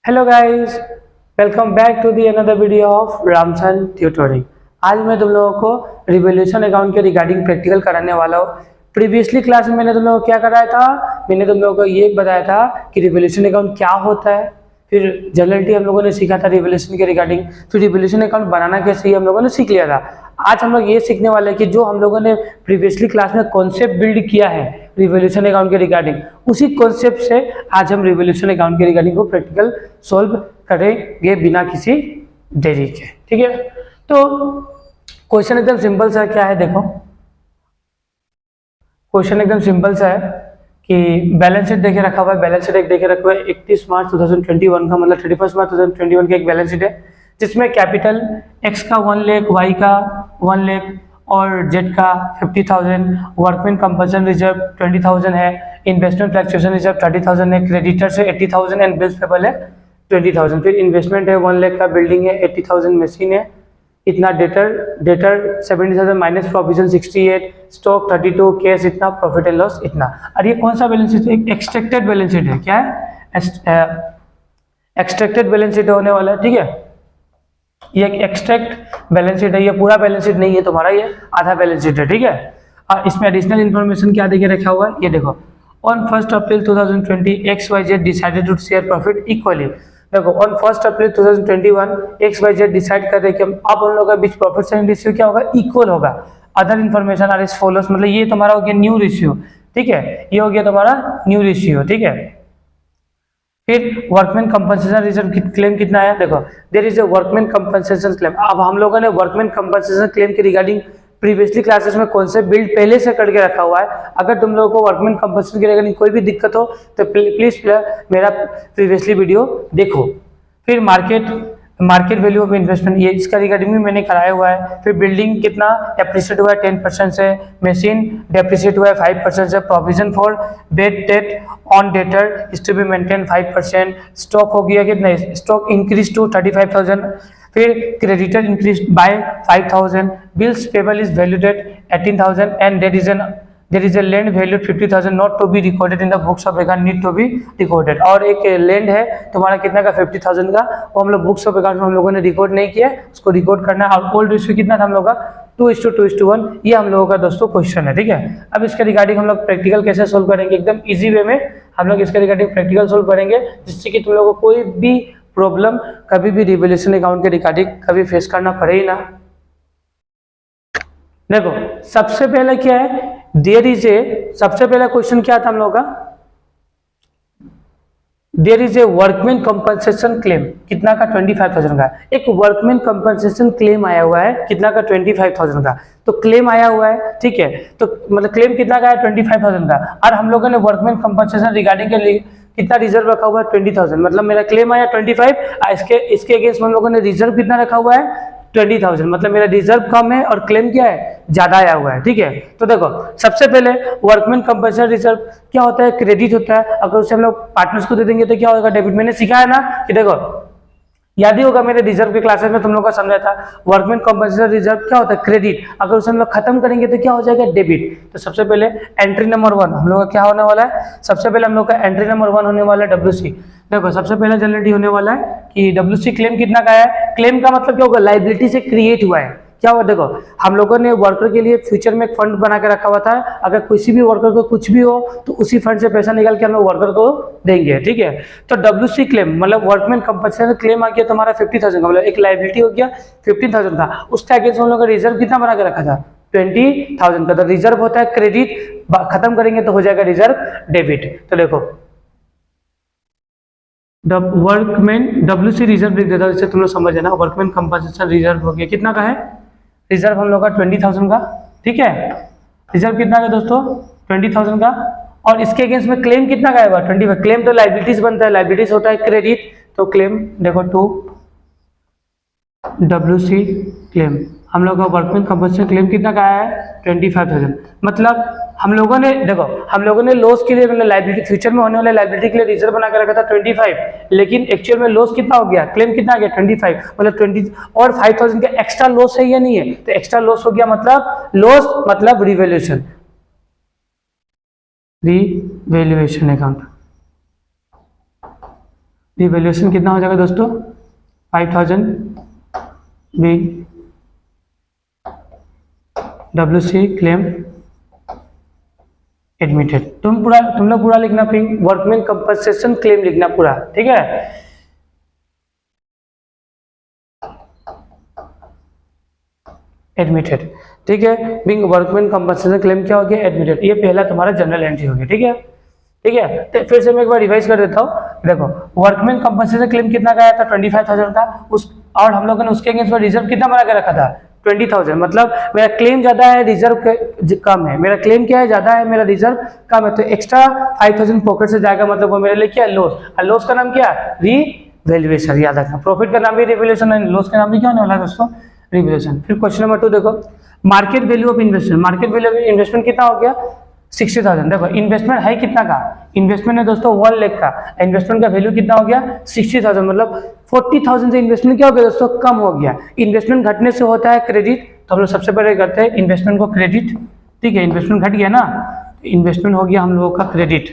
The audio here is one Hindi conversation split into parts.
Hello guys, welcome back to the another video of Ramson tutoring. आज मैं तुम लोगों को रिवोल्यूशन अकाउंट के रिगार्डिंग प्रैक्टिकल कराने वाला हूँ। प्रीवियसली क्लास में मैंने तुम लोगों को क्या कराया था, मैंने तुम लोगों को ये बताया था कि रिवोल्यूशन अकाउंट क्या होता है, फिर जनरलिटी हम लोगों ने सीखा था रिवोल्यूशन के रिगार्डिंग, फिर रिवोल्यूशन अकाउंट बनाना कैसे हम लोगों ने सीख लिया था। आज हम लोग ये सीखने वाले हैं कि जो हम लोगों ने प्रीवियसली क्लास में कॉन्सेप्ट बिल्ड किया है रिवोल्यूशन अकाउंट के रिगार्डिंग, उसी कॉन्सेप्ट से आज हम रिवोल्यूशन अकाउंट के रिगार्डिंग को प्रैक्टिकल सॉल्व करेंगे बिना किसी देरी के। ठीक है, तो क्वेश्चन एकदम सिंपल सा क्या है, देखो क्वेश्चन एकदम सिंपल सा है कि बैलेंस शीट देखे रखा हुआ है, बैलेंस शीट एक देखे रखा हुआ है 31 मार्च 2021 का, मतलब 31 मार्च 2021 का एक बैलेंस शीट है जिसमें कैपिटल एक्स का 1 लाख, वाई का 1 लाख और जेड का 50,000, वर्कमैन कंपल्सन रिजर्व 20,000 है, इन्वेस्टमेंट फ्लक्चुएशन रिजर्व 30,000 है, क्रेडिटर से 80,000 एंड बिल्स पेबल है 20,000, फिर इन्वेस्टमेंट है 1 लाख का, बिल्डिंग है 80,000, मशीन है इतना, debtor 70,000 minus provision 68, stock 32, cash इतना, प्रॉफिट एंड लॉस इतना। और ये कौन सा बैलेंस शीट है? एक्सट्रैक्टेड बैलेंस शीट है। क्या है? एक्सट्रैक्टेड बैलेंस शीट होने वाला है। ठीक है, ये एक एक्सट्रैक्ट बैलेंस शीट है, ये पूरा बैलेंस शीट नहीं है तुम्हारा, ये आधा बैलेंस शीट है। ठीक है, और इसमें एडिशनल इन्फॉर्मेशन क्या देके रखा हुआ है, ये देखो। On 1 April 2020 XYZ decided to share profit equally. देखो, ऑन 1 अप्रैल 2021 XYZ डिसाइड कर रहे कि अब उन लोगों के बीच प्रॉफिट शेयरिंग रेशियो क्या होगा, इक्वल होगा। Other information are is follows, मतलब ये तुम्हारा हो गया न्यू रेशियो। ठीक है, ये हो गया तुम्हारा न्यू रेशियो। ठीक है, फिर वर्कमैन कंपनसेशन रिजर्व क्लेम कितना है, देखो there is a workman compensation claim. अब हम लोगों ने वर्कमैन कंपनसेशन क्लेम के रिगार्डिंग प्रीवियसली क्लासेस में कॉन्सेप्ट बिल्ड पहले से करके रखा हुआ है। अगर तुम लोगों को वर्कमैन कंपनसेशन के रिगार्डिंग कोई भी दिक्कत हो तो प्लीज मेरा प्रीवियसली वीडियो देखो। फिर मार्केट वैल्यू ऑफ इन्वेस्टमेंट, ये इसका रिगार्डिंग भी मैंने कराया हुआ है। फिर बिल्डिंग कितना डेप्रिशिएट हुआ है 10% से, मशीन डेप्रिशिएट हुआ है 5% से, provision for bad debt on debtor is to be maintain 5%, stock हो गया कितना, स्टॉक इंक्रीज टू 35,000, फिर creditor increase by 5,000, bills payable is valued at 18,000 and there is a land valued 50,000 not to be recorded in the books of account need to be recorded। और एक लैंड है तुम्हारा कितना का 50,000 का, वो हम लोग बुक्स ऑफ अकाउंट में हम लोगों ने रिकॉर्ड नहीं किया, उसको रिकॉर्ड करना है। और ओल्ड रेशियो कितना था हम लोग का 2:2:1, ये हम लोगों का दोस्तों क्वेश्चन है। ठीक है, अब इसके रिगार्डिंग हम लोग प्रैक्टिकल कैसे सोल्व करेंगे, एकदम इजी वे में हम लोग इसके रिगार्डिंग प्रैक्टिकल सोल्व करेंगे, जिससे कि तुम लोगों को कोई भी प्रॉब्लम कभी भी रिवोल्यूशन अकाउंट के रिगार्डिंग कभी फेस करना पड़े ही ना। देखो, सबसे पहले क्या है, सबसे पहला क्वेश्चन क्या था हम लोग का, there is a workman compensation claim, कितना का 25,000 का। एक वर्कमैन कंपनसेशन क्लेम आया हुआ है कितना का 25,000 का, तो क्लेम आया हुआ है। ठीक है, तो मतलब क्लेम कितना का है 25,000 का, और हम लोगों ने वर्कमैन कंपनसेशन रिगार्डिंग के लिए कितना रिजर्व रखा हुआ है 20,000, मतलब मेरा क्लेम आया 25, इसके अगेंस्ट हम लोगों ने रिजर्व कितना रखा हुआ है 20,000, मतलब मेरा रिजर्व कम है और क्लेम क्या है ज्यादा आया हुआ है। ठीक है, तो देखो सबसे पहले वर्कमैन कंपनसेशन रिजर्व क्या होता है, क्रेडिट होता है। अगर उसे हम लोग पार्टनर्स को दे देंगे तो क्या होगा, डेबिट। मैंने सिखाया ना कि देखो, याद ही होगा मेरे रिजर्व के क्लासेस में तुम लोग का समझा था, वर्कमैन कंपनसेशन रिजर्व क्या होता है क्रेडिट, अगर उसे हम लोग खत्म करेंगे तो क्या हो जाएगा डेबिट। तो सबसे पहले एंट्री नंबर 1 हम लोग का क्या होने वाला है, सबसे पहले हम लोग का एंट्री नंबर 1 होने वाला है WC। देखो सबसे पहले जनरलिटी होने वाला है कि WC क्लेम कितना का है, क्लेम का मतलब क्या होगा, लाइबिलिटी से क्रिएट हुआ है। क्या हुआ, देखो हम लोगों ने वर्कर के लिए फ्यूचर में एक फंड बना के रखा हुआ था, अगर किसी भी वर्कर को कुछ भी हो तो उसी फंड से पैसा निकाल के हम लोग वर्कर को देंगे। ठीक है, तो WC क्लेम मतलब वर्कमैन कंपनसेशन क्लेम आ गया तुम्हारा 50,000 का, मतलब एक लाइबिलिटी हो गया 15,000 का, उसके अगेंस्ट हम लोग का रिजर्व कितना बना के रखा था 20,000 का। तो रिजर्व होता है क्रेडिट, खत्म करेंगे तो हो जाएगा रिजर्व डेबिट। तो देखो वर्कमैन WC रिजर्व लिख देता हूं, इससे तुम लोग समझ जाना। वर्कमैन कंपनसेशन रिजर्व हो गया कितना का है, रिजर्व हम लोग का 20,000 का। ठीक है, रिजर्व कितना का दोस्तों 20,000 का, और इसके अगेंस्ट में क्लेम कितना का है 25। क्लेम तो लाइबिलिटीज बनता है, लाइबिलिटीज होता है क्रेडिट, तो क्लेम देखो 2 WC क्लेम, हम लोग का वर्कमैन कंपनसेशन क्लेम कितना का है 25,000। मतलब हम लोगों ने देखो, हम लोगों ने लॉस के लिए मतलब लाइबिलिटी फ्यूचर में होने वाले लाइबिलिटी के लिए रिजर्व बना कर रखा था 25, लेकिन एक्चुअल में लॉस कितना हो गया, क्लेम कितना आ गया 25, मतलब 20 और 5,000 का एक्स्ट्रा लॉस है या नहीं है, तो एक्स्ट्रा लॉस हो गया, मतलब लॉस मतलब रिवैल्यूएशन अकाउंट। रिवैल्यूएशन कितना हो जाएगा दोस्तों 5000 बिग WC क्लेम एडमिटेड। तुम लोग पूरा लिखना, फिर वर्कमैन कंपनसेशन क्लेम लिखना पूरा, ठीक है। एडमिटेड, ठीक है। बिंग वर्कमैन कंपनसेशन क्लेम क्या हो गया एडमिटेड, ये पहला तुम्हारा जनरल एंट्री हो गया, ठीक है। ठीक है, तो फिर से मैं एक बार रिवाइज कर देता हूँ। देखो वर्कमैन कंपनसेशन क्लेम कितना का आया था 25,000 का, उस और हम लोगों ने उसके अगेंस्ट में रिजर्व कितना बना के रखा था 20,000। मतलब मेरा क्लेम ज्यादा है रिजर्व कम है, मेरा क्लेम क्या है ज्यादा है मेरा रिजर्व कम है, तो एक्स्ट्रा 5,000 पॉकेट से जाएगा, मतलब वो मेरे लिए क्या लॉस। और लॉस का नाम क्या रिवैल्यूएशन, याद रखना। प्रॉफिट का नाम भी रिवैल्यूएशन है, लॉस का नाम भी क्या होने वाला है दोस्तों रिवैल्यूएशन। फिर क्वेश्चन नंबर 2 देखो, market value of investment. Market value of investment कितना हो गया 60,000। देखो इन्वेस्टमेंट है कितना का, इन्वेस्टमेंट है दोस्तों 1 लाख का, इन्वेस्टमेंट का वैल्यू कितना हो गया 60,000, मतलब 40,000 से इन्वेस्टमेंट क्या हो गया दोस्तों कम हो गया। इन्वेस्टमेंट घटने से होता है क्रेडिट, तो हम लोग सबसे पहले करते हैं इन्वेस्टमेंट को क्रेडिट, ठीक है। इन्वेस्टमेंट घट गया ना, इन्वेस्टमेंट हो गया हम लोगों का क्रेडिट।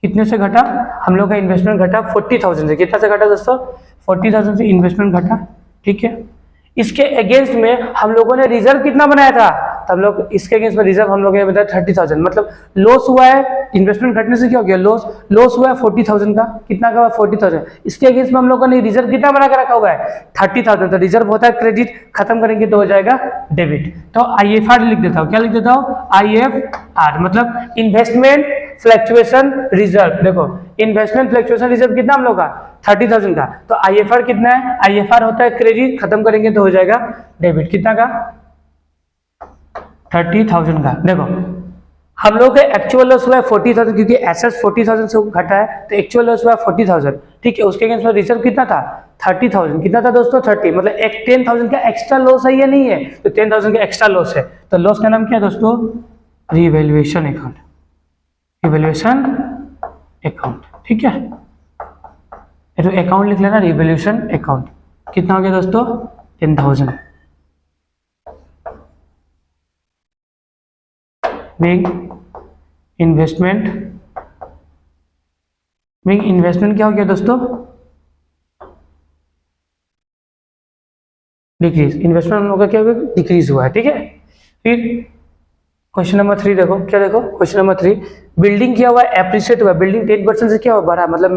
कितने से घटा, हम लोग का इन्वेस्टमेंट घटा 40,000 से। कितना से घटा दोस्तों 40,000 से इन्वेस्टमेंट घटा, ठीक है। इसके अगेंस्ट में हम लोगों ने रिजर्व कितना बनाया था, तो हम लोग इसके अगेंस्ट में रिजर्व हम लोगों ने बताया 30,000, मतलब लॉस हुआ है इन्वेस्टमेंट घटने से क्या हो गया लॉस हुआ है 40,000 का। कितना का 40,000। इसके अगेंस्ट में हम लोगों ने रिजर्व कितना बना के रखा हुआ है 30,000, तो रिजर्व होता है क्रेडिट, खत्म करेंगे तो हो जाएगा डेबिट। तो IFR लिख देता हूँ, क्या लिख देता हूँ IFR, मतलब इन्वेस्टमेंट फ्लक्चुएशन रिजर्व। देखो इन्वेस्टमेंट फ्लक्चुएशन रिजर्व कितना हम लोग का 30,000 का, तो IFR कितना है, IFR होता है क्रेडिट, खत्म करेंगे तो हो जाएगा डेबिट। कितना का 30,000 का। देखो हम लोग का एक्चुअल लॉस हुआ है 40,000, क्योंकि एसेट्स 40,000 से घटा है, तो एक्चुअल लॉस हुआ है 40,000, ठीक है। उसके अगेंस्ट में रिजर्व कितना था 30,000, कितना था दोस्तों 30, मतलब एक 10,000 का एक्स्ट्रा लॉस है या नहीं है, तो 10,000 का एक्स्ट्रा लॉस है, तो लॉस का नाम क्या है दोस्तों रिवैल्यूएशन अकाउंट, रिवैल्यूएशन अकाउंट, ठीक है। तो अकाउंट लिख लेना रिवैल्यूएशन अकाउंट। कितना हो गया दोस्तों 10,000। बिग इन्वेस्टमेंट, बिग इन्वेस्टमेंट क्या हो गया दोस्तों डिक्रीज, इन्वेस्टमेंट हम लोग का क्या हो गया डिक्रीज हुआ है, ठीक है। फिर क्वेश्चन नंबर 3 देखो, क्या देखो क्वेश्चन नंबर 3, बिल्डिंग क्या हुआ एप्रिशिएट हुआ, बिल्डिंग 10% से क्या हुआ बढ़ा, मतलब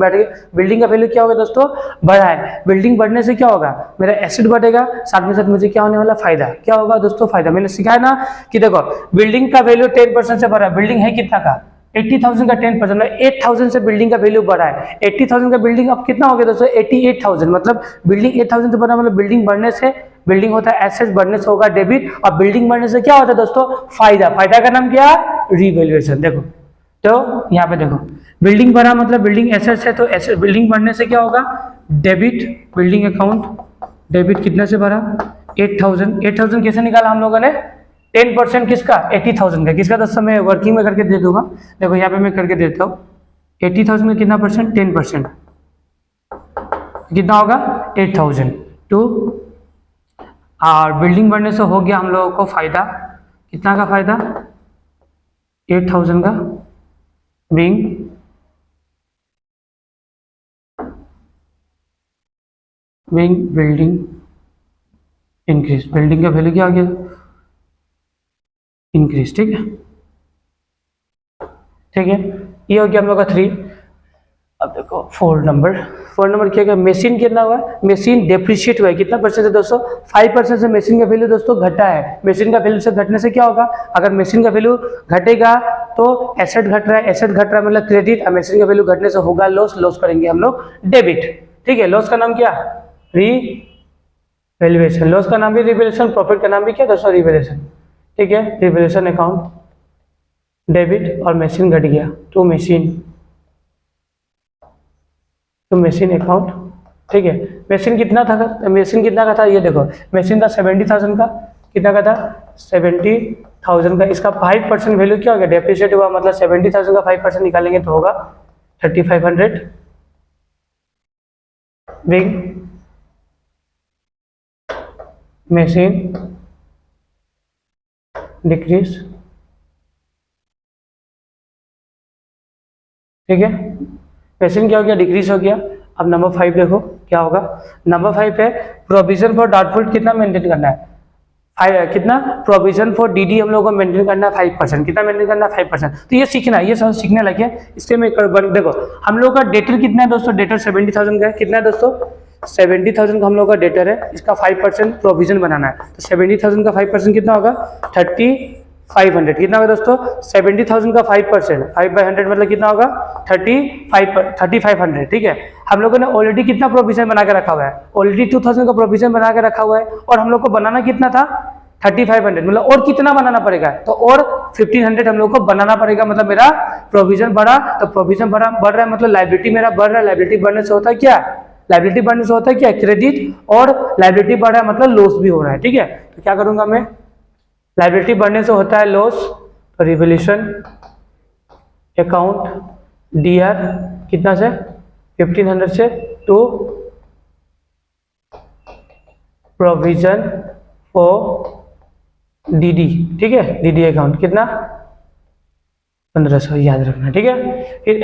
बिल्डिंग का वैल्यू क्या होगा दोस्तों बढ़ा है। बिल्डिंग बढ़ने से क्या होगा मेरा एसेट बढ़ेगा, साथ में साथ मुझे क्या होने वाला फायदा, क्या होगा दोस्तों फायदा। मैंने सिखाया ना कि देखो बिल्डिंग का वैल्यू 10% से बढ़ा, बिल्डिंग है कितना का 80,000 का 10%, 8,000 से बिल्डिंग का वैल्यू बढ़ा है। 80,000 का बिल्डिंग अब कितना हो गया दोस्तों 88,000, मतलब बिल्डिंग 8,000 से बढ़ा, मतलब बिल्डिंग बढ़ने से, बिल्डिंग होता है एसेट्स बढ़ने से होगा डेबिट, और बिल्डिंग बढ़ने से क्या होता है दोस्तों फायदा, फायदा का नाम क्या रिवैल्यूएशन। देखो तो यहाँ पे देखो बिल्डिंग बढ़ा मतलब बिल्डिंग एसेट्स है, तो एसेट बिल्डिंग बढ़ने से क्या होगा डेबिट, बिल्डिंग अकाउंट डेबिट कितने से भरा 8,000। 8,000 कैसे निकाला हम लोगों ने 10% किसका 80,000 का, किसका दोस्तों मैं वर्किंग में करके दे दूंगा। देखो यहाँ पे मैं करके देता हूँ 80,000 में कितना परसेंट 10%, कितना होगा 8,000 टू, और बिल्डिंग बढ़ने से हो गया हम लोगों को फायदा, कितना का फायदा 8,000 का बिंग बिल्डिंग इंक्रीज, बिल्डिंग का वैल्यू क्या आ गया इंक्रीज, ठीक है। ठीक है ये हो गया हम लोग का 3। अब देखो 4 नंबर क्या है मशीन कितना हुआ मशीन डेप्रिशिएट हुआ है, कितना परसेंट है दोस्तों 5% से मशीन का वैल्यू दोस्तों घटा है। मशीन का वैल्यू से घटने से क्या होगा, अगर मशीन का वैल्यू घटेगा तो एसेट घट रहा है, एसेट घट रहा है मतलब क्रेडिट, और मशीन का वैल्यू घटने से होगा लॉस, लॉस करेंगे हम लोग डेबिट, ठीक है। लॉस का नाम क्या रिवैल्यूएशन, लॉस का नाम भी रिवैल्यूएशन, प्रॉफिट का नाम भी क्या दोस्तों रिवैल्यूएशन, ठीक है। रिवैल्यूएशन अकाउंट डेबिट, और मशीन घट गया टू मशीन अकाउंट, ठीक है। मशीन कितना था, मशीन कितना का था ये देखो, मशीन था 70,000 का, कितना का था 70,000 का, इसका 5% वैल्यू क्या हो गया डेप्रिशिएट हुआ, मतलब 70,000 का 5% निकालेंगे तो होगा 3,500 बिग मशीन डिक्रीज, ठीक है। मशीन क्या हो गया डिक्रीज हो गया, अब नंबर 5 देखो क्या होगा। नंबर 5 पे प्रोविजन फॉर डाउटफुल कितना मेंटेन करना है, कितना प्रोविजन फॉर डीडी हम लोग को मेंटेन करना है 5%। कितना मेंटेन करना है 5%। तो ये सीखना है, ये सब सीखने लगे। इससे मैं देखो हम लोग का डेटर कितना है दोस्तों, डेटर 70,000 का है। कितना है दोस्तों 70,000 का हम लोग का डेटर है, इसका 5% प्रोविजन बनाना है। तो 70,000 का 5% कितना होगा 3500। कितना होगा दोस्तों 70,000 का 5%, 5/100 मतलब कितना होगा 3500। ठीक है, हम लोगों ने ऑलरेडी कितना प्रोविजन बना के रखा हुआ है, ऑलरेडी 2000 का प्रोविजन बना के रखा हुआ है, और हम लोग को बनाना कितना था 3500, मतलब और कितना बनाना पड़ेगा, तो और 1500 हम लोग को बनाना पड़ेगा। मतलब मेरा प्रोविजन बढ़ा, तो प्रोविजन बढ़ रहा है मतलब लाइबिलिटी मेरा बढ़ रहा है। लाइबिलिटी बढ़ने से होता है क्या, लाइबिलिटी बढ़ने से होता है क्या क्रेडिट, और लाइबिलिटी बढ़ रहा है मतलब लॉस भी हो रहा है। ठीक है, तो क्या करूंगा मैं, लाइबिलिटी बढ़ने से होता है लॉस, तो रिवोल्यूशन अकाउंट डीआर कितना से 1500 से टू प्रोविजन फॉर डीडी। ठीक है, डीडी अकाउंट कितना 1500 याद रखना। ठीक है, फिर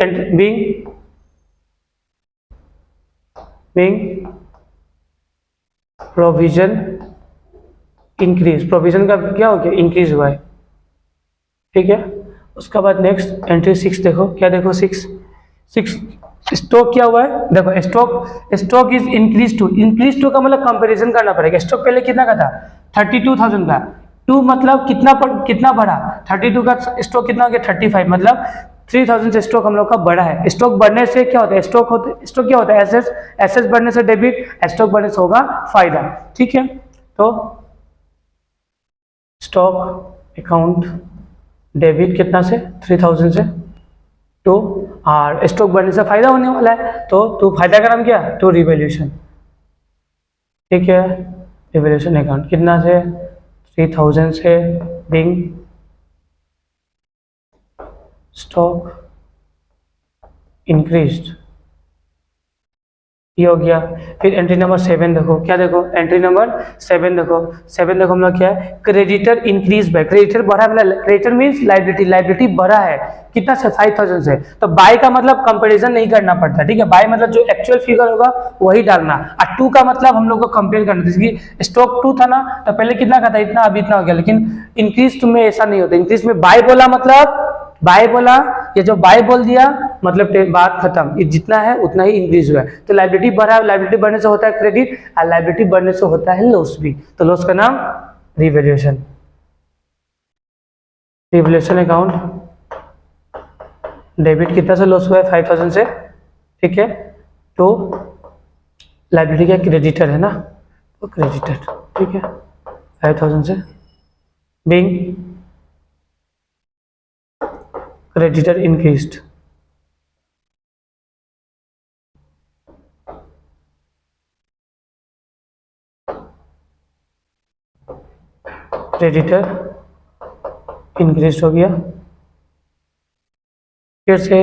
बीइंग प्रोविजन इंक्रीज, प्रोविजन का क्या हो गया इंक्रीज हुआ है। ठीक है, उसके बाद नेक्स्ट एंट्री 6 देखो, क्या देखो 6 स्टॉक क्या हुआ है, देखो स्टॉक इज इंक्रीज टू का मतलब कंपैरिजन करना पड़ेगा। स्टॉक पहले कितना का था 32,000 का, टू मतलब कितना बढ़ा 32 का स्टॉक कितना हो गया 35, मतलब 3000 से स्टॉक हम लोग का बढ़ा है। स्टॉक बढ़ने से क्या होता है, स्टॉक क्या होता है एसेट्स बढ़ने से डेबिट, स्टॉक बढ़ने से होगा फायदा। ठीक है, तो स्टॉक अकाउंट डेबिट कितना से 3000 से टू, और स्टॉक बढ़ने से फायदा होने वाला है, तो फायदा का नाम क्या टू रिवैल्यूएशन। ठीक है, रिवैल्यूएशन अकाउंट कितना से 3000 से बीइंग स्टॉक इंक्रीज्ड, ये हो गया। फिर एंट्री नंबर 7 देखो, क्या देखो एंट्री नंबर 7 देखो हम लोग क्या है क्रेडिटर इंक्रीज बाय, क्रेडिटर बढ़ा मतलब क्रेडिटर मींस लाइबिलिटी बढ़ा है कितना से 5000 से। तो बाय का मतलब कंपैरिजन नहीं करना पड़ता। ठीक है, बाय मतलब जो एक्चुअल फिगर होगा वही डालना, और टू का मतलब हम लोग को कंपेयर करना। जैसे कि स्टॉक 2 था ना, तो पहले कितना का था इतना, अभी इतना हो गया। लेकिन इंक्रीज टू में ऐसा नहीं होता, इंक्रीज में बाय बोला मतलब बाय बोला, ये जो बाय बोल दिया मतलब बात खत्म, ये जितना है उतना ही इंक्रीज हुआ है। तो लाइबिलिटी बढ़ा, लाइबिलिटी बढ़ने से होता है क्रेडिट, और लाइबिलिटी बढ़ने से होता है लॉस भी। तो लॉस का नाम रिवैल्यूएशन अकाउंट डेबिट कितना से लॉस हुआ है 5000 से। ठीक है, तो लाइबिलिटी का क्रेडिटर है ना, तो क्रेडिटर। ठीक है, 5000 से being creditor increased, creditor increased हो गया। फिर से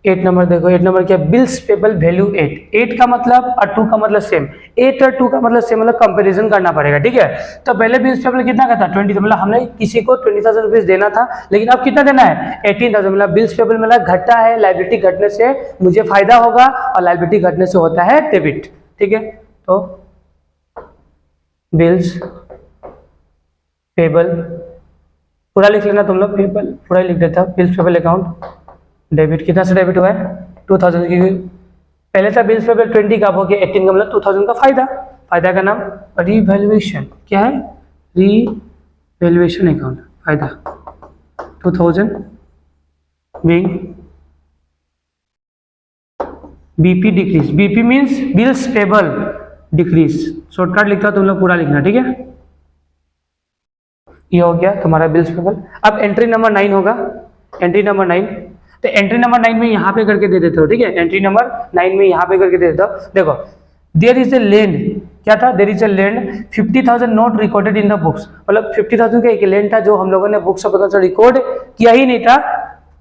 8 नंबर देखो, 8 नंबर क्या बिल्स पेबल वैल्यू 8 का मतलब और 2 का मतलब सेम, 8 और 2 का मतलब सेम, मतलब कंपैरिजन करना पड़ेगा। ठीक है, तो पहले बिल्स पेबल कितना का था 20, मतलब हमने किसी को 20,000 रुपीज देना था, लेकिन अब कितना देना है 18,000, मतलब बिल्स पेबल मतलब घटा है, लाइबिलिटी घटने से मुझे फायदा होगा, और लाइबिलिटी घटने से होता है डेबिट। ठीक है, तो बिल्स पेबल पूरा लिख लेना तुम लोग, पेबल पूरा लिख देता, बिल्स पेबल अकाउंट डेबिट कितना से डेबिट हुआ है 2000 की, पहले था बिल्स पेबल 20 का, हो गया 18 का, मतलब 2000 का फायदा का नाम रिवैल्यूएशन। क्या है रिवैल्यूएशन अकाउंट, फायदा 2000 being BP decrease, BP means bills payable decrease, shortcut लिखता तुम लोग पूरा लिखना। ठीक है, ये हो गया तुम्हारा बिल्स पेबल। अब एंट्री नंबर 9 होगा, एंट्री नंबर 9, तो एंट्री नंबर 9 में यहाँ पे करके दे देते हो। ठीक है, एंट्री नंबर 9 में यहाँ पे करके दे देता हो। देखो देयर इज ए लैंड, क्या था there is a land 50,000 not recorded in the books, मतलब 50,000 का एक लैंड था जो हम लोगों ने बुक्स ऑफ अकाउंट्स में रिकॉर्ड किया ही नहीं था।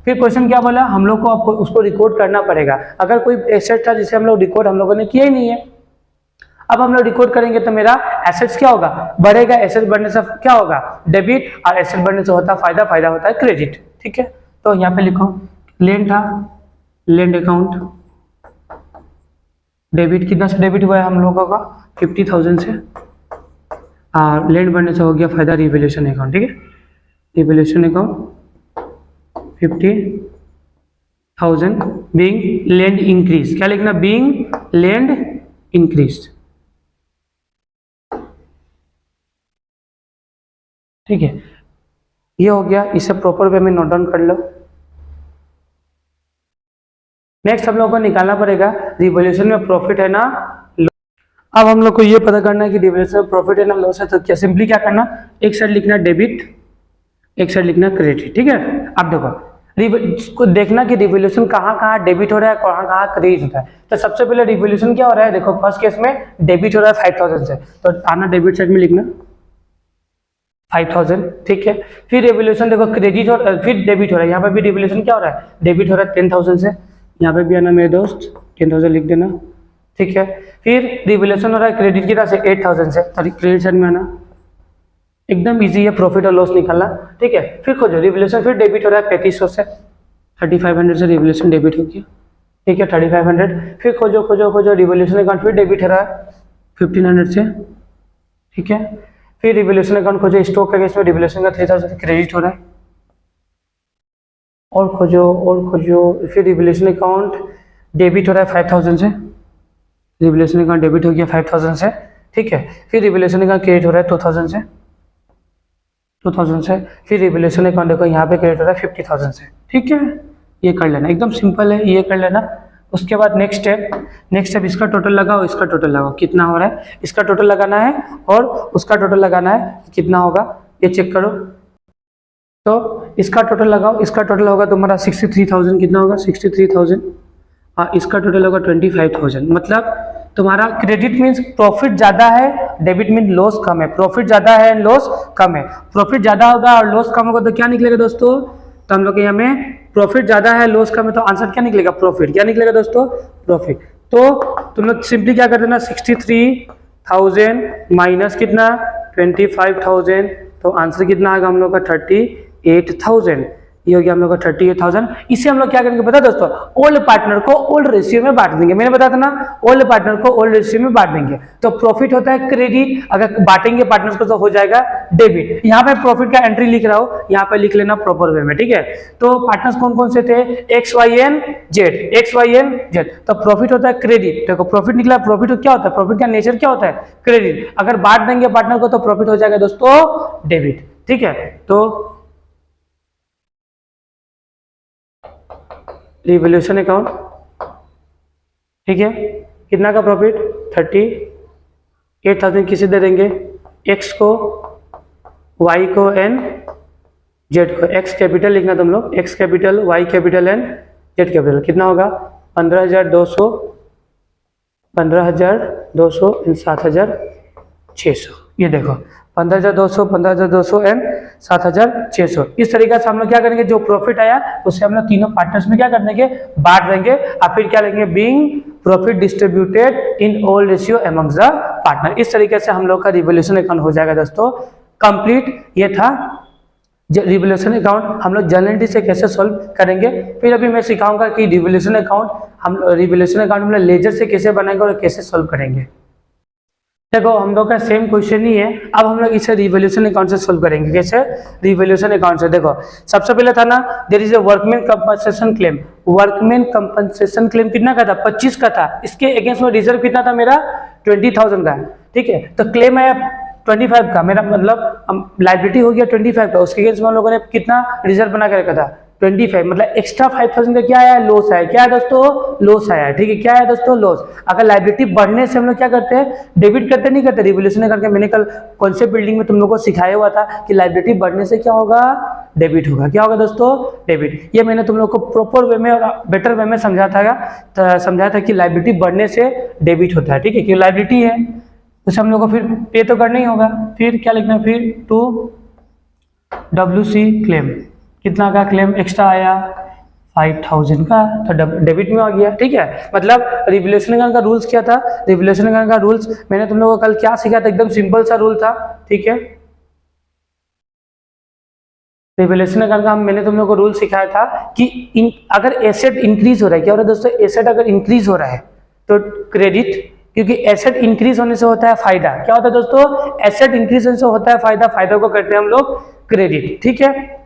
फिर क्वेश्चन क्या बोला, हम लोग को उसको रिकॉर्ड करना पड़ेगा। अगर कोई एसेट था जिसे हम लोग रिकॉर्ड हम लोगों ने किया ही नहीं है, अब हम लोग रिकॉर्ड करेंगे तो मेरा एसेट्स क्या होगा बढ़ेगा, एसेट बढ़ने से क्या होगा डेबिट, और एसेट बढ़ने से होता है फायदा, फायदा होता है क्रेडिट। ठीक है, तो यहाँ पे लिखो लैंड था, लैंड अकाउंट डेबिट कितना से डेबिट हुआ है हम लोगों का 50,000 से, और लैंड बनने से हो गया फायदा रिवैल्यूएशन अकाउंट, ठीक है। Revaluation account 50,000 being land increase, क्या लिखना, बीइंग लैंड इंक्रीज, ठीक है। ये हो गया, इसे प्रॉपर वे में नोट डाउन कर लो। नेक्स्ट हम लोग को निकालना पड़ेगा रिवैल्यूएशन में प्रॉफिट है ना लॉस। अब हम लोग को ये पता करना है कि रिवैल्यूएशन में प्रॉफिट है ना लॉस है, तो क्या सिंपली क्या करना, एक साइड लिखना डेबिट, एक साइड लिखना क्रेडिट, ठीक है। अब देखो देखना कि रिवैल्यूएशन कहाँ कहाँ डेबिट हो रहा है, कहाँ कहाँ क्रेडिट होता है। तो सबसे पहले रिवैल्यूएशन क्या हो रहा है, देखो फर्स्ट केस में डेबिट हो रहा है 5,000 से, तो आना डेबिट साइड में लिखना 5,000, ठीक है। फिर रिवैल्यूएशन देखो क्रेडिट और फिर डेबिट हो रहा है, यहाँ पे भी रिवैल्यूएशन क्या हो रहा है, डेबिट हो रहा है 10,000 से, यहाँ पे भी आना मेरे दोस्त 10,000 लिख देना, ठीक है। फिर रिवैल्यूएशन हो रहा है क्रेडिट की तरह से 8,000 से, तो क्रेडिट साइड में आना, एकदम इजी है प्रॉफिट और लॉस निकालना, ठीक है। फिर खोजो रिवैल्यूएशन, फिर डेबिट हो रहा है 3,500 से, 3,500 से रिवैल्यूएशन डेबिट हो गया, ठीक है 3,500। फिर खोजो खोजो खोजो रिवैल्यूएशन अकाउंट, फिर डेबिट हो रहा है 1,500 से, ठीक है। फिर रिवैल्यूएशन अकाउंट खोजो, स्टॉक का केस में रिवैल्यूएशन का 3,000 क्रेडिट हो रहा है, और खोजो, फिर रिवैल्यूएशन अकाउंट डेबिट हो रहा है 5,000 से, रिवैल्यूएशन अकाउंट डेबिट हो गया 5,000 से, ठीक है। फिर रिवैल्यूएशन अकाउंट क्रेडिट हो रहा है 2,000 से, फिर रिवैल्यूएशन अकाउंट देखो यहाँ पे क्रेडिट हो रहा है 50,000 से, ठीक है। ये कर लेना, एकदम सिंपल है, ये कर लेना। उसके बाद नेक्स्ट स्टेप इसका टोटल लगाओ, इसका टोटल लगाओ, कितना हो रहा है, इसका टोटल लगाना है और उसका टोटल लगाना है, कितना होगा ये चेक करो। तो इसका टोटल लगाओ, इसका टोटल होगा तुम्हारा 63,000, कितना होगा 63,000, और इसका टोटल होगा 25,000। मतलब तुम्हारा क्रेडिट मीन्स प्रॉफिट ज़्यादा है, डेबिट मीन लॉस कम है, प्रॉफिट ज़्यादा है लॉस कम है। प्रॉफिट ज़्यादा होगा और लॉस कम होगा तो क्या निकलेगा दोस्तों, तो हम लोग के यहाँ में प्रॉफिट ज़्यादा है लॉस कम है, तो आंसर क्या निकलेगा, प्रॉफिट। क्या निकलेगा दोस्तों, प्रॉफिट। तो तुम लोग सिंपली क्या कर देना, 63,000 माइनस कितना 25,000, तो आंसर कितना आएगा हम लोग का 38,000। ये हो गया हम लोग का 38,000। इसे हम लोग क्या करेंगे पता है दोस्तों, ओल्ड पार्टनर को ओल्ड रेशियो में बांट देंगे। मैंने बताया था ना, ओल्ड पार्टनर को ओल्ड रेशियो में बांट देंगे, तो प्रॉफिट होता है क्रेडिट, अगर बांटेंगे पार्टनर्स को तो हो जाएगा डेबिट। यहाँ पे प्रॉफिट का एंट्री लिख रहा हूँ, यहाँ पे लिख लेना प्रॉपर वे में, ठीक है। तो पार्टनर्स कौन कौन से थे, एक्स वाई एन जेड, तो प्रॉफिट होता है क्रेडिट। देखो प्रॉफिट निकला, प्रॉफिट क्या होता है, प्रॉफिट का नेचर क्या होता है, क्रेडिट। अगर बांट देंगे पार्टनर को तो प्रॉफिट हो जाएगा दोस्तों डेबिट, ठीक है। तो रिवैल्यूएशन अकाउंट, ठीक है, कितना का प्रॉफिट 38,000 किसे दे देंगे, एक्स को, वाई को, एन जेड को। एक्स कैपिटल लिखना तुम लोग, X capital, Y capital, N Z capital. कितना होगा 15,200 एंड 7,600। ये देखो 15,200 एंड 7,600। इस तरीके से हम लोग क्या करेंगे, जो प्रॉफिट आया उसे हम लोग तीनों पार्टनर्स में क्या कर देंगे, बांट देंगे, और फिर क्या लेंगे, being profit distributed in all ratio amongst the partner. इस तरीके से हम लोग का रिवैल्यूएशन अकाउंट हो जाएगा दोस्तों कंप्लीट। ये था रिवैल्यूएशन अकाउंट हम लोग जर्नलिटी से कैसे सॉल्व करेंगे। फिर अभी मैं सिखाऊंगा कि रिवैल्यूएशन अकाउंट हम लोग लेजर से कैसे बनाएंगे और कैसे सॉल्व करेंगे। देखो हम लोग का सेम क्वेश्चन ही है, अब हम लोग इसे रिवैल्यूएशन अकाउंट से सॉल्व करेंगे। कैसे, रिवैल्यूएशन अकाउंट से। देखो सबसे पहले था ना, there is a workman compensation claim. Workman compensation claim कितना का था, 25 का था। इसके अगेंस्ट में रिजर्व कितना था मेरा, 20,000 का, ठीक है। तो क्लेम है 25 का, मेरा मतलब लाइबिलिटी हो गया 25 का। उसके अगेंस्ट में हम लोगों ने कितना रिजर्व बना के रखा था, 25। मतलब एक्स्ट्रा 5,000 का क्या आया, लॉस आया। क्या है दोस्तों, लॉस आया, ठीक है। क्या है दोस्तों, लॉस। अगर लाइबिलिटी बढ़ने से हम लोग क्या करते हैं, डेबिट करते नहीं करते, रिवैल्यूएशन करके। मैंने कल कॉन्सेप्ट बिल्डिंग में तुम लोगों को सिखाया हुआ था कि लाइबिलिटी बढ़ने से क्या होगा, डेबिट होगा। क्या होगा दोस्तों, डेबिट। ये मैंने तुम लोग को प्रॉपर वे में और बेटर वे में समझाया था कि लाइबिलिटी बढ़ने से डेबिट होता है, ठीक है। क्योंकि लाइबिलिटी है उसे हम लोग को फिर पे तो करना ही होगा। फिर क्या लिखना, फिर टू WC क्लेम। कितना का क्लेम एक्स्ट्रा आया, 5,000 का, तो डेबिट में आ गया, ठीक है। मतलब रिवैल्यूएशन अकाउंट का रूल्स क्या था, रिवैल्यूएशन अकाउंट का रूल्स मैंने तुम लोगों को कल क्या सिखाया था, एकदम सिंपल सा रूल था, ठीक है। रिवैल्यूएशन अकाउंट का मैंने तुम लोगों को रूल सिखाया था कि अगर एसेट इंक्रीज हो रहा है, क्या हो रहा है दोस्तों, एसेट अगर इंक्रीज हो रहा है तो क्रेडिट, क्योंकि एसेट इंक्रीज होने से होता है फायदा। क्या होता है दोस्तों? एसेट इंक्रीज होने से होता है फायदा, फायदा को करते हैं हम लोग क्रेडिट, ठीक है।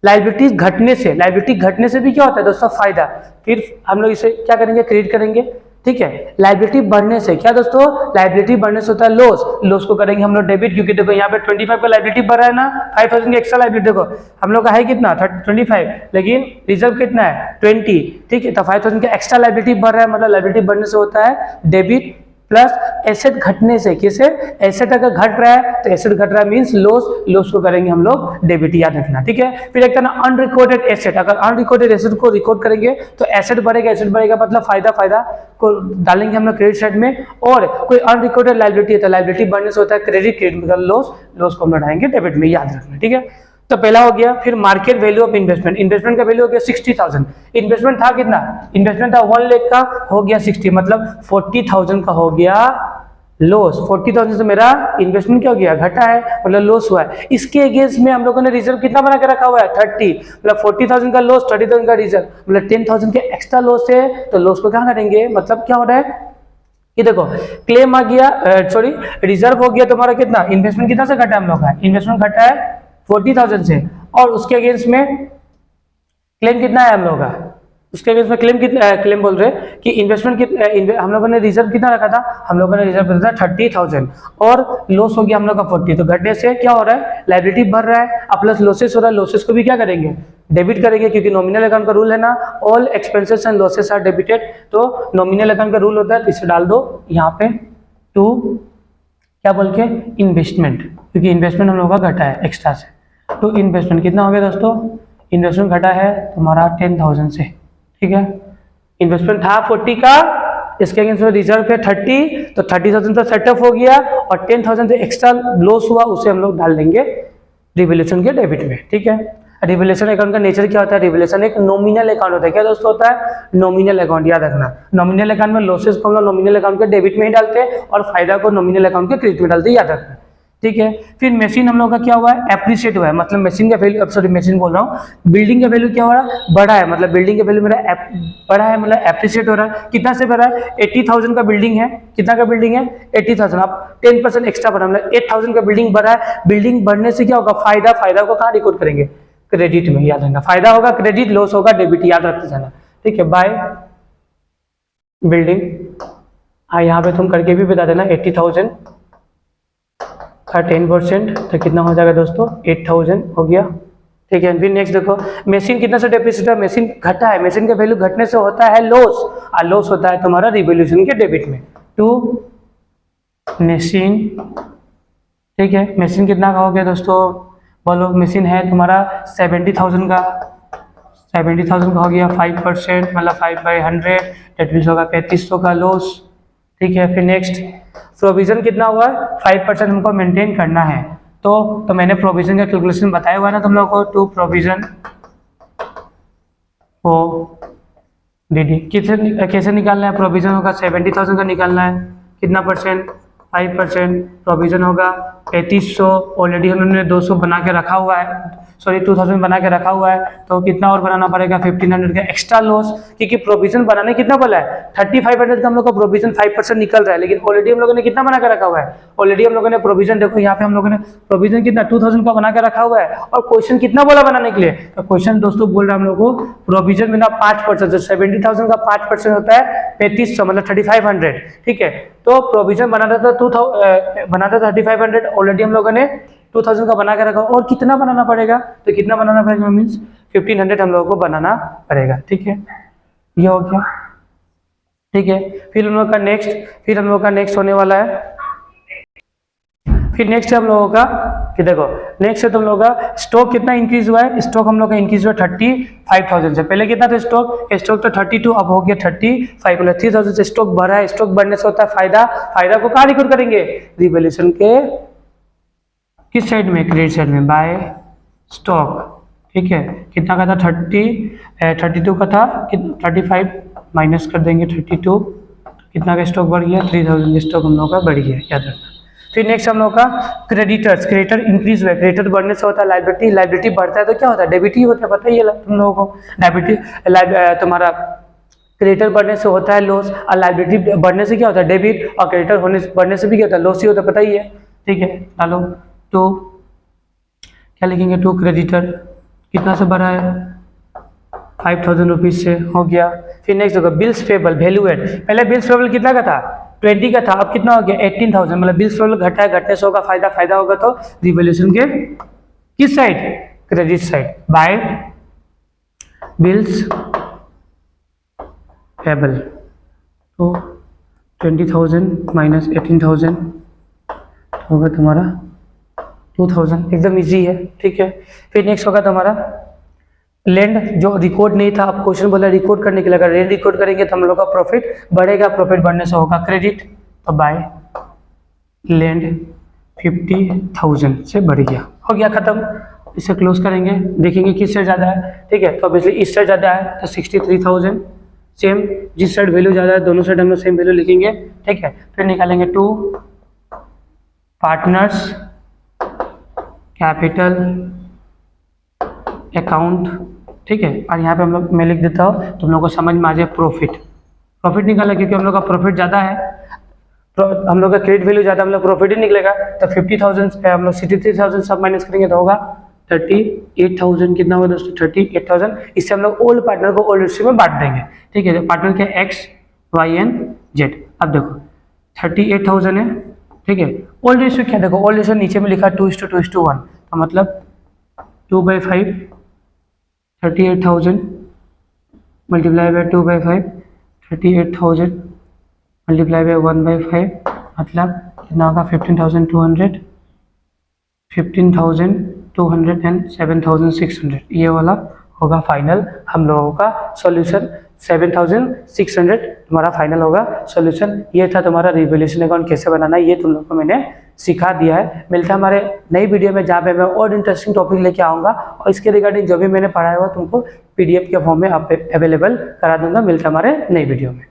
लाइबिलिटीज घटने से, लाइबिलिटी घटने से भी क्या होता है दोस्तों? फायदा। फिर हम लोग इसे क्या करेंगे? क्रेडिट करेंगे, ठीक है। लाइबिलिटी बढ़ने से क्या दोस्तों? लाइबिलिटी बढ़ने से होता है लॉस, लॉस को करेंगे हम लोग डेबिट, क्योंकि देखो यहाँ पे 25 का लाइबिलिटी बढ़ रहा है ना, 5000 की एक्स्ट्रा लाइबिलिटी। देखो हम लोग का है कितना 25, लेकिन रिजर्व कितना है 20, ठीक है। तो 5000 का एक्स्ट्रा लाइबिलिटी बढ़ रहा है, मतलब लाइबिलिटी बढ़ने से होता है डेबिट प्लस एसेट घटने से। किसे? एसेट अगर घट रहा है तो एसेट घट रहा है मींस लॉस, लॉस को करेंगे हम लोग डेबिट, याद रखना, ठीक है। फिर एक ना अनरिकॉर्डेड एसेट, अगर अनरिकॉर्डेड एसेट को रिकॉर्ड करेंगे तो एसेट बढ़ेगा, एसेट बढ़ेगा मतलब फायदा, फायदा को डालेंगे हम लोग क्रेडिट साइड में। और कोई अनरिकॉर्डेड लाइबिलिटी है तो लाइबिलिटी बढ़ने से होता है क्रेडिट, क्रेडिट मतलब लॉस, लॉस को हम बढ़ाएंगे डेबिट में, याद रखना, ठीक है। तो पहला हो गया। फिर market value of investment, investment का वैल्यू हो गया 60,000। इन्वेस्टमेंट था कितना? इन्वेस्टमेंट था 1 लाख का, हो गया 60, मतलब 40,000 का हो गया लॉस। 40,000 से मेरा इन्वेस्टमेंट क्या हो गया? घटा है, मतलब लॉस हुआ है। इसके अगेंस्ट में हम लोगों ने रिजर्व कितना बना के रखा हुआ है? 30, मतलब 40,000 का लॉस, 30,000 का रिजर्व, मतलब 10,000 के एक्स्ट्रा लॉस है, तो लॉस को क्या करेंगे? मतलब क्या हो रहा है कि देखो क्लेम आ गया, सॉरी रिजर्व हो गया तुम्हारा कितना? इन्वेस्टमेंट कितना से घटा है हम लोग का? इन्वेस्टमेंट घटा है 40,000 से, और उसके अगेंस्ट में क्लेम कितना है हम लोग का? उसके अगेंस्ट में क्लेम कितना, क्लेम बोल रहे हैं कि इन्वेस्टमेंट कितना, हम लोगों ने रिजर्व कितना रखा था? हम लोगों ने रिजर्व रखा था 30,000, और लॉस हो गया हम लोग का 40। तो घटने से क्या हो रहा है? लाइबिलिटी बढ़ रहा है, अब प्लस लॉसेस हो रहा है, लॉसेस को भी क्या करेंगे? डेबिट करेंगे, क्योंकि नॉमिनल अकाउंट का रूल है ना, all expenses and losses are debited. तो नॉमिनल अकाउंट का रूल होता है, तो इसे डाल दो यहाँ पे टू क्या बोल के? इन्वेस्टमेंट, क्योंकि इन्वेस्टमेंट हम लोग का घटा है एक्स्ट्रा से। तो इन्वेस्टमेंट कितना हो गया दोस्तों? इन्वेस्टमेंट घटा है तुम्हारा 10,000 से, ठीक है। इन्वेस्टमेंट था 40 का, इसके अगेंस्ट में रिजर्व है 30, तो 30,000 तो सेटअप हो गया, और 10,000 जो एक्स्ट्रा लॉस हुआ उसे हम लोग डाल देंगे रिवैल्यूएशन के डेबिट में, ठीक है। रिवैल्यूएशन अकाउंट का नेचर क्या होता है? रिवैल्यूएशन एक नॉमिनल अकाउंट होता है। क्या दोस्तों होता है? नॉमिनल अकाउंट, याद रखना। नॉमिनल अकाउंट में लॉसेस को हम लोग नॉमिनल अकाउंट के डेबिट में ही डालते हैं, और फायदा को नॉमिनल अकाउंट के क्रेडिट में डालते हैं, याद रखना, ठीक है। फिर मशीन हम लोग का क्या हुआ है? एप्रिशिएट हुआ है, मतलब मशीन का वैल्यू, सॉरी मशीन बोल रहा हूँ, बिल्डिंग का वैल्यू क्या हो रहा है? बढ़ा है, मतलब बिल्डिंग का वैल्यू मेरा बढ़ा है, मतलब एप्रिशिएट हो रहा है। कितना से बढ़ा है? 80,000 का बिल्डिंग है, कितना का बिल्डिंग है? 80,000, आप 10% एक्स्ट्रा बढ़ा, मतलब 8,000 का बिल्डिंग बढ़ा है। बिल्डिंग बढ़ने से क्या होगा? फायदा, फायदा को कहाँ रिकॉर्ड करेंगे? क्रेडिट में, याद रखना। फायदा होगा क्रेडिट, लॉस होगा डेबिट, याद रखते जाना, ठीक है। बाय बिल्डिंग, हाँ यहाँ पे तुम करके भी बता देना, 80,000 का 10% तो कितना हो जाएगा दोस्तों? 8,000 हो गया, ठीक है। फिर नेक्स्ट देखो, मशीन कितना से डेप्रिसिएट है? मशीन घटा है, मशीन का वैल्यू घटने से होता है लॉस, और लॉस होता है तुम्हारा रिवैल्यूएशन के डेबिट में। टू मशीन, ठीक है। मशीन कितना का हो गया दोस्तों? बोलो, मशीन है तुम्हारा 70,000 का, 70,000 का हो गया 5%, मतलब 5/100, डेट मीन्स होगा 3500 का लॉस, ठीक है। फिर नेक्स्ट प्रोविजन कितना हुआ? 5% हमको मेंटेन करना है, तो मैंने प्रोविजन का कैलकुलेशन बताया हुआ है ना तुम लोगों को। टू प्रोविजन ओ डी कैसे निकालना है? प्रोविजन होगा 70,000 का निकालना है, कितना परसेंट? 5%। प्रोविजन होगा 3500, ऑलरेडी उन्होंने 200 बना के रखा हुआ है, सॉरी 2000 बना के रखा हुआ है, तो कितना और बनाना पड़ेगा? 1500 का एक्स्ट्रा लॉस, क्योंकि प्रोविजन बनाने कितना बोला है? 3500 का हम लोग का प्रोविजन 5% निकल रहा है, लेकिन ऑलरेडी हम लोगों ने कितना बना के रखा हुआ है? ऑलरेडी हम लोगों ने प्रोविजन, देखो यहाँ पे हम लोगों ने प्रोविजन कितना 2000 का बना के रखा हुआ है, और क्वेश्चन कितना बोला बनाने के लिए? तो क्वेश्चन दोस्तों बोल रहा है हम लोग को प्रोविजन में ना 5%, 70,000 का 5% होता है 3500, मतलब 3500, ठीक है। तो प्रोविजन बनाना था 3500, ऑलरेडी हम लोगों ने 2000 का बना के रखा, और कितना बनाना पड़ेगा? तो कितना बनाना पड़ेगा मीन्स 1500 हम लोगों को बनाना पड़ेगा, ठीक है। ये हो गया, ठीक है। फिर हम लोग का नेक्स्ट होने वाला है, फिर नेक्स्ट है हम लोगों का कि देखो नेक्स्ट है तुम लोगों का स्टॉक कितना इंक्रीज हुआ है? स्टॉक हम लोग का इंक्रीज हुआ 35,000 से। पहले कितना था स्टॉक तो 32, अब हो गया 35, मतलब 3,000 से स्टॉक बढ़ा है। स्टॉक बढ़ने से होता है फायदा, फायदा को कहाँ रिकॉर्ड करेंगे? रिवैल्यूएशन के किस साइड में? क्रेडिट साइड में, बाय स्टॉक, ठीक है। कितना का था? 32 का था, 35 माइनस कर देंगे 32, कितना का स्टॉक बढ़ गया? 3,000 स्टॉक हम लोग का बढ़ गया, याद रखना। फिर नेक्स्ट हम लोग का क्रेडिटर इंक्रीज हुआ है। क्रेडिटर बढ़ने से होता है लाइबिलिटी बढ़ता है तो क्या होता है? डेबिट ही होता है, पता ही है तुम लोगों को। तुम्हारा क्रेडिटर बढ़ने से होता है लॉस, और लायबिलिटी बढ़ने से क्या होता है डेबिट, और क्रेडिटर होने से बढ़ने से भी क्या होता है लॉस ही होता है, पता ही है। ठीक है, डालो तो क्या लिखेंगे, टू क्रेडिटर कितना से बढ़ा है 5000 रुपीज से, हो गया। फिर नेक्स्ट होगा बिल्स पेबल वैल्यू एड, पहले बिल्स पेबल कितना का था 20 का था, अब कितना हो गया 18,000, मतलब बिल्स पेबल घटा है, घटने से होगा फायदा होगा तो रिवैल्यूएशन के किस side, credit side, by bills payable. तो 20,000 माइनस 18,000 होगा तुम्हारा 2,000, एकदम इजी है। ठीक है, फिर नेक्स्ट होगा तुम्हारा लैंड, जो रिकॉर्ड नहीं था, अब क्वेश्चन बोला रिकॉर्ड करने के लिए, अगर लैंड रिकॉर्ड करेंगे तो हम लोग का प्रॉफिट बढ़ेगा, प्रॉफिट बढ़ने से होगा क्रेडिट, तो बाय लैंड 50,000 से बढ़ गया, हो गया खत्म। इसे क्लोज करेंगे, देखेंगे किस साइड ज़्यादा है। ठीक है, तो ऑब्वियसली इस साइड ज़्यादा है तो 63,000, सेम जिस साइड वैल्यू ज़्यादा है दोनों साइड हम लोग सेम वैल्यू लिखेंगे। ठीक है, फिर निकालेंगे टू पार्टनर्स कैपिटल अकाउंट। ठीक है, और यहाँ पे हम लोग मैं लिख देता हूँ तुम लोग को समझ में आ जाए, प्रॉफिट निकाला, क्योंकि हम लोग का प्रॉफिट ज़्यादा है, हम लोग का क्रेडिट वैल्यू ज़्यादा, हम लोग प्रॉफिट ही निकलेगा। तो 50,000 हम लोग 63,000 सब माइनस करेंगे तो होगा 38,000, कितना होगा दोस्तों 38,000। इससे हम लोग ओल्ड पार्टनर को ओल्ड रेशियो में बांट देंगे। ठीक है, पार्टनर के एक्स वाई एंड जेड, अब देखो 38,000 है। ठीक है, ओल्ड रेशियो क्या, देखो ओल्ड रेशियो नीचे में लिखा 2:1, तो मतलब 2/5, 38,000 मल्टीप्लाई बाय 2/5, 38,000 मल्टीप्लाई बाय 1/5, मतलब कितना होगा 15,200 एंड 7,600, ये वाला होगा फाइनल हम लोगों का सॉल्यूशन। 7,600 तुम्हारा फाइनल होगा सॉल्यूशन। ये था तुम्हारा रिवैल्यूएशन अकाउंट कैसे बनाना है, ये तुम लोग को मैंने सिखा दिया है। मिलता है हमारे नई वीडियो में, जहाँ पे मैं और इंटरेस्टिंग टॉपिक लेके आऊँगा, और इसके रिगार्डिंग जो भी मैंने पढ़ाया हुआ तुमको PDF के फॉर्म में अवेलेबल करा दूंगा। मिलता है हमारे नई वीडियो में।